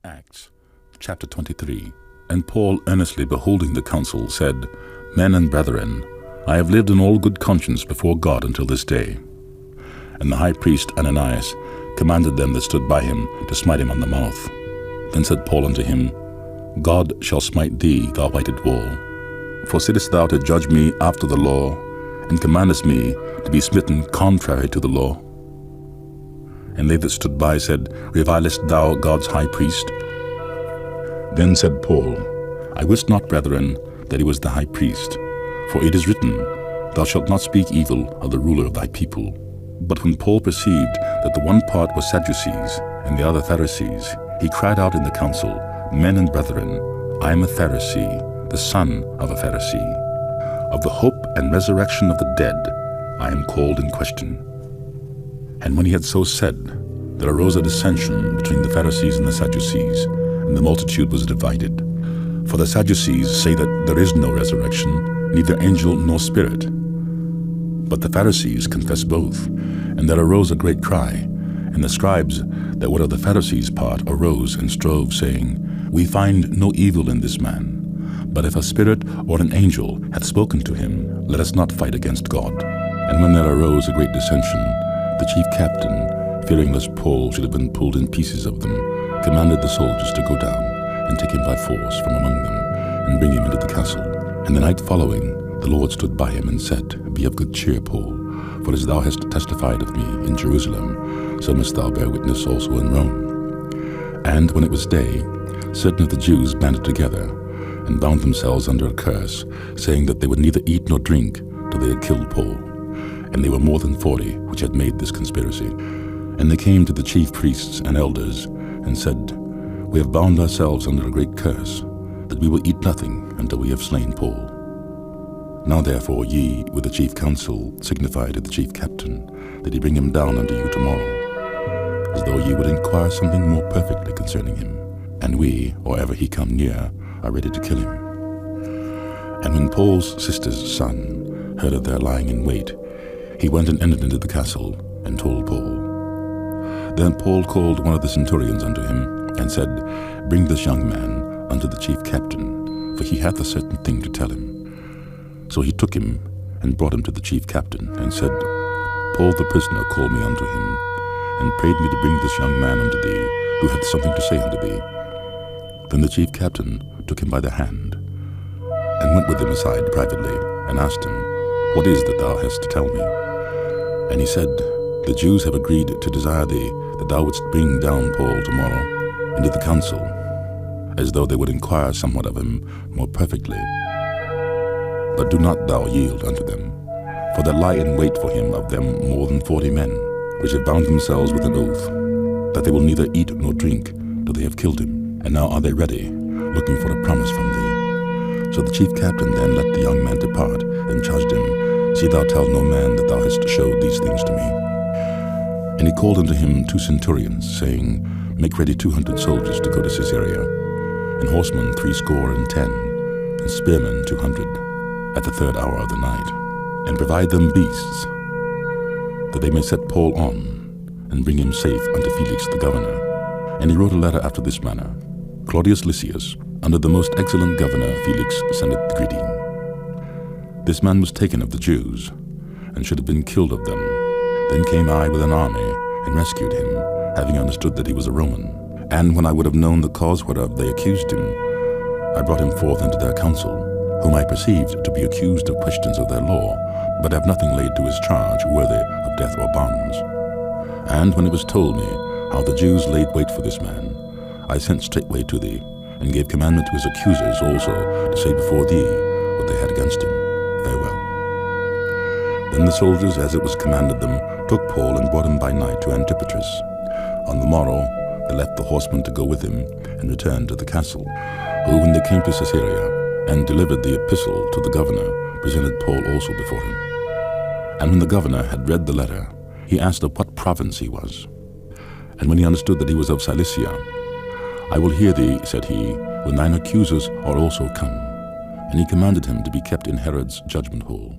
Acts, chapter 23. And Paul, earnestly beholding the council, said, Men and brethren, I have lived in all good conscience before God until this day. And the high priest Ananias commanded them that stood by him to smite him on the mouth. Then said Paul unto him, God shall smite thee, thou whited wall. For sittest thou to judge me after the law, and commandest me to be smitten contrary to the law? And they that stood by said, Revilest thou God's high priest? Then said Paul, I wist not, brethren, that he was the high priest. For it is written, Thou shalt not speak evil of the ruler of thy people. But when Paul perceived that the one part was Sadducees, and the other Pharisees, he cried out in the council, Men and brethren, I am a Pharisee, the son of a Pharisee. Of the hope and resurrection of the dead I am called in question. And when he had so said, there arose a dissension between the Pharisees and the Sadducees, and the multitude was divided. For the Sadducees say that there is no resurrection, neither angel nor spirit. But the Pharisees confess both. And there arose a great cry, and the scribes that were of the Pharisees' part arose and strove, saying, We find no evil in this man. But if a spirit or an angel hath spoken to him, let us not fight against God. And when there arose a great dissension, the chief captain, fearing lest Paul should have been pulled in pieces of them, commanded the soldiers to go down and take him by force from among them, and bring him into the castle. And the night following, the Lord stood by him and said, Be of good cheer, Paul, for as thou hast testified of me in Jerusalem, so must thou bear witness also in Rome. And when it was day, certain of the Jews banded together, and bound themselves under a curse, saying that they would neither eat nor drink till they had killed Paul. And they were more than 40 which had made this conspiracy. And they came to the chief priests and elders, and said, We have bound ourselves under a great curse, that we will eat nothing until we have slain Paul. Now therefore ye, with the chief council, signify to the chief captain, that he bring him down unto you tomorrow, as though ye would inquire something more perfectly concerning him. And we, or ever he come near, are ready to kill him. And when Paul's sister's son heard of their lying in wait, he went and entered into the castle, and told Paul. Then Paul called one of the centurions unto him, and said, Bring this young man unto the chief captain, for he hath a certain thing to tell him. So he took him, and brought him to the chief captain, and said, Paul the prisoner called me unto him, and prayed me to bring this young man unto thee, who hath something to say unto thee. Then the chief captain took him by the hand, and went with him aside privately, and asked him, What is that thou hast to tell me? And he said, The Jews have agreed to desire thee, that thou wouldst bring down Paul tomorrow into the council, as though they would inquire somewhat of him more perfectly. But do not thou yield unto them, for there lie in wait for him of them more than 40 men, which have bound themselves with an oath, that they will neither eat nor drink till they have killed him. And now are they ready, looking for a promise from thee. So the chief captain then let the young man depart, and charged him, See thou tell no man that thou hast showed these things to me. And he called unto him 2 centurions, saying, Make ready 200 soldiers to go to Caesarea, and horsemen 60, and spearmen 200, at the 3rd hour of the night. And provide them beasts, that they may set Paul on, and bring him safe unto Felix the governor. And he wrote a letter after this manner, Claudius Lysias, under the most excellent governor Felix, sendeth greeting. This man was taken of the Jews, and should have been killed of them. Then came I with an army, and rescued him, having understood that he was a Roman. And when I would have known the cause whereof they accused him, I brought him forth into their council, whom I perceived to be accused of questions of their law, but have nothing laid to his charge worthy of death or bonds. And when it was told me how the Jews laid wait for this man, I sent straightway to thee, and gave commandment to his accusers also to say before thee what they had against him. Farewell. Then the soldiers, as it was commanded them, took Paul and brought him by night to Antipatris. On the morrow they left the horsemen to go with him, and returned to the castle, who, when they came to Caesarea, and delivered the epistle to the governor, presented Paul also before him. And when the governor had read the letter, he asked of what province he was. And when he understood that he was of Cilicia, I will hear thee, said he, when thine accusers are also come. And he commanded him to be kept in Herod's judgment hall.